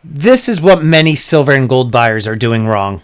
This is what many silver and gold buyers are doing wrong.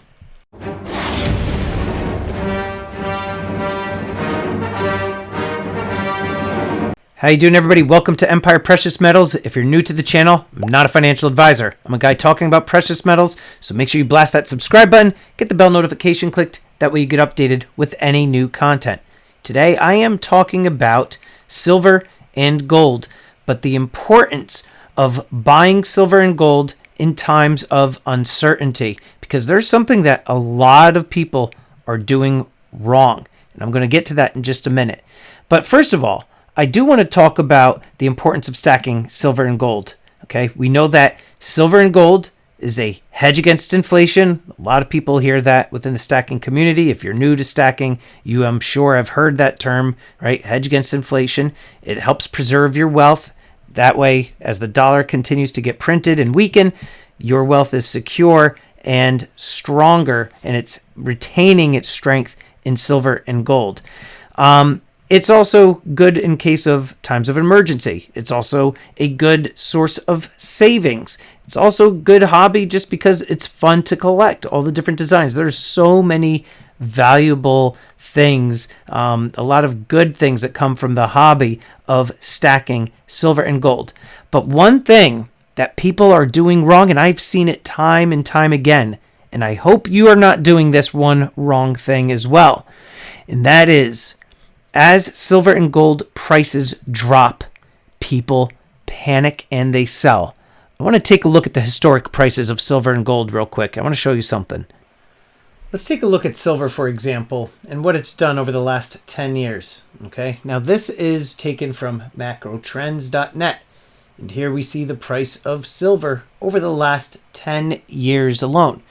How you doing, everybody? Welcome to Empire Precious Metals. If you're new to the channel, I'm not a financial advisor. I'm a guy talking about precious metals, so make sure you blast that subscribe button, get the bell notification clicked, that way you get updated with any new content. Today, I am talking about silver and gold, but the importance of buying silver and gold in times of uncertainty, because there's something that a lot of people are doing wrong, and I'm going to get to that in just a minute. But first of all, I do want to talk about the importance of stacking silver and gold. Okay, we know that silver and gold is a hedge against inflation. A lot of people hear that within the stacking community. If you're new to stacking, you, I'm sure, have heard that term, right? Hedge against inflation. It helps preserve your wealth. That way, as the dollar continues to get printed and weaken, your wealth is secure and stronger, and it's retaining its strength in silver and gold. It's also good in case of times of emergency. It's also a good source of savings. It's also a good hobby just because it's fun to collect all the different designs. There's so many valuable things, a lot of good things that come from the hobby of stacking silver and gold. But one thing that people are doing wrong, and I've seen it time and time again, and I hope you are not doing this one wrong thing as well, and that is, as silver and gold prices drop, people panic and they sell. I want to take a look at the historic prices of silver and gold real quick. I want to show you something. Let's take a look at silver, for example, and what it's done over the last 10 years. Okay, now this is taken from macrotrends.net. And here we see the price of silver over the last 10 years alone.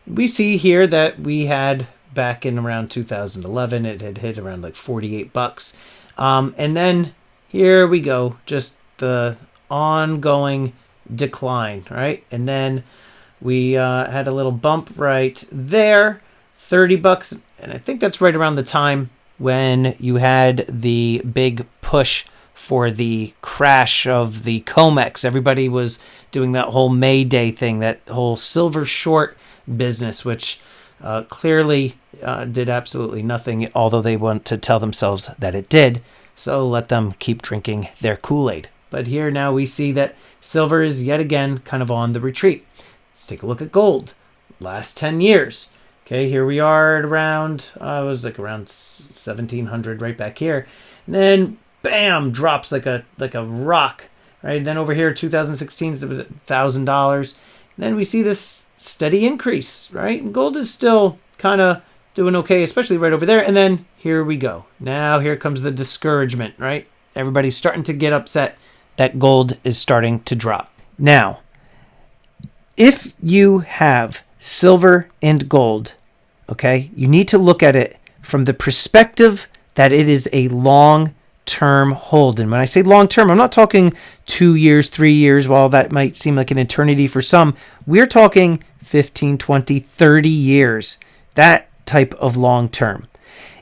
We see here that we had back in around 2011, it had hit around like $48. And then here we go, just the ongoing decline, right? And then we had a little bump right there, $30. And I think that's right around the time when you had the big push for the crash of the COMEX. Everybody was doing that whole May Day thing, that whole silver short business, which clearly did absolutely nothing, although they want to tell themselves that it did. So let them keep drinking their Kool-Aid. But here now we see that silver is yet again kind of on the retreat. Let's take a look at gold. Last 10 years. Okay, here we are at around, it was like around 1700 right back here. And then bam, drops like a rock, right? Then over here, 2016 is $1,000. And then we see this steady increase, right? And gold is still kind of doing okay, especially right over there. And then here we go. Now here comes the discouragement, right? Everybody's starting to get upset that gold is starting to drop. Now, if you have silver and gold, okay, you need to look at it from the perspective that it is a long-term hold. And when I say long-term, I'm not talking 2 years, 3 years, while that might seem like an eternity for some. We're talking 15, 20, 30 years, that type of long-term.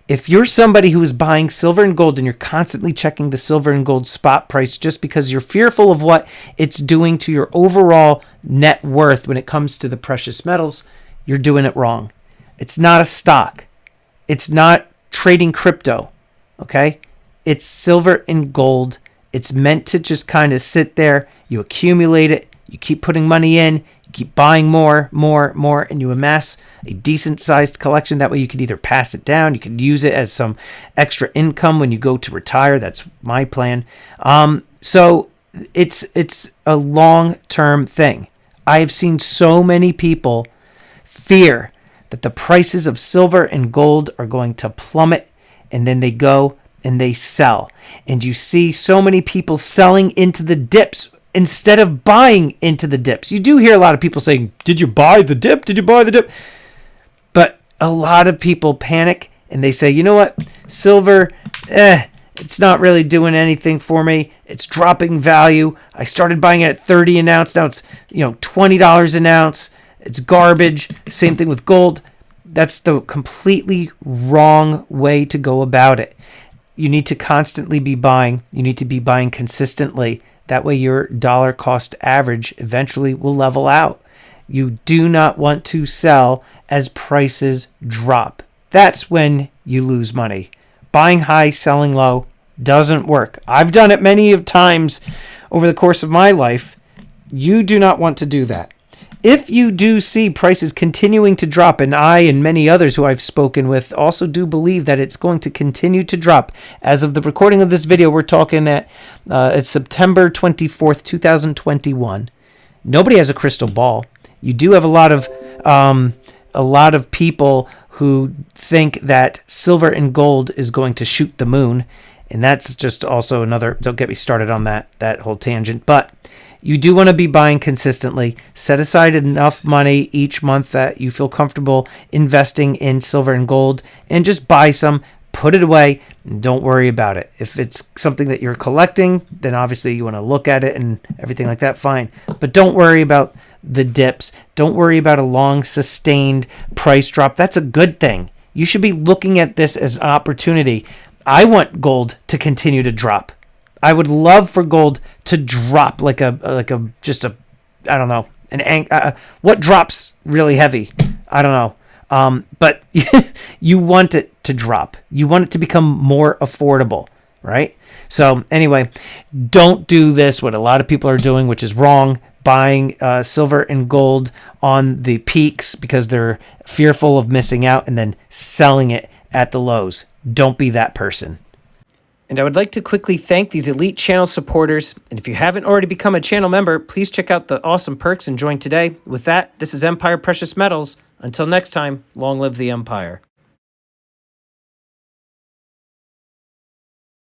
If you're somebody who is buying silver and gold and you're constantly checking the silver and gold spot price just because you're fearful of what it's doing to your overall net worth when it comes to the precious metals, you're doing it wrong. It's not a stock. It's not trading crypto, okay? It's silver and gold. It's meant to just kind of sit there. You accumulate it. You keep putting money in. You keep buying more, and you amass a decent-sized collection. That way you could either pass it down. You could use it as some extra income when you go to retire. That's my plan. So it's a long-term thing. I have seen so many people fear that the prices of silver and gold are going to plummet, and then they go and they sell. And you see so many people selling into the dips instead of buying into the dips. You do hear a lot of people saying, did you buy the dip? Did you buy the dip? But a lot of people panic and they say, you know what? Silver, it's not really doing anything for me. It's dropping value. I started buying it at 30 an ounce. Now it's, $20 an ounce. It's garbage. Same thing with gold. That's the completely wrong way to go about it. You need to constantly be buying. You need to be buying consistently. That way your dollar cost average eventually will level out. You do not want to sell as prices drop. That's when you lose money. Buying high, selling low doesn't work. I've done it many of times over the course of my life. You do not want to do that. If you do see prices continuing to drop, and I and many others who I've spoken with also do believe that it's going to continue to drop. As of the recording of this video, we're talking at it's September 24th, 2021. Nobody has a crystal ball. You do have a lot of people who think that silver and gold is going to shoot the moon, and that's just also another. Don't get me started on that whole tangent, but you do want to be buying consistently. Set aside enough money each month that you feel comfortable investing in silver and gold, and just buy some, put it away, and don't worry about it. If it's something that you're collecting, then obviously you want to look at it and everything like that, fine. But don't worry about the dips. Don't worry about a long sustained price drop. That's a good thing. You should be looking at this as an opportunity. I want gold to continue to drop. I would love for gold to drop like a I don't know, what drops really heavy? I don't know. But you want it to drop. You want it to become more affordable, right? So anyway, don't do this, what a lot of people are doing, which is wrong, buying silver and gold on the peaks because they're fearful of missing out and then selling it at the lows. Don't be that person. And I would like to quickly thank these elite channel supporters. And if you haven't already become a channel member, please check out the awesome perks and join today. With that, this is Empire Precious Metals. Until next time, long live the Empire.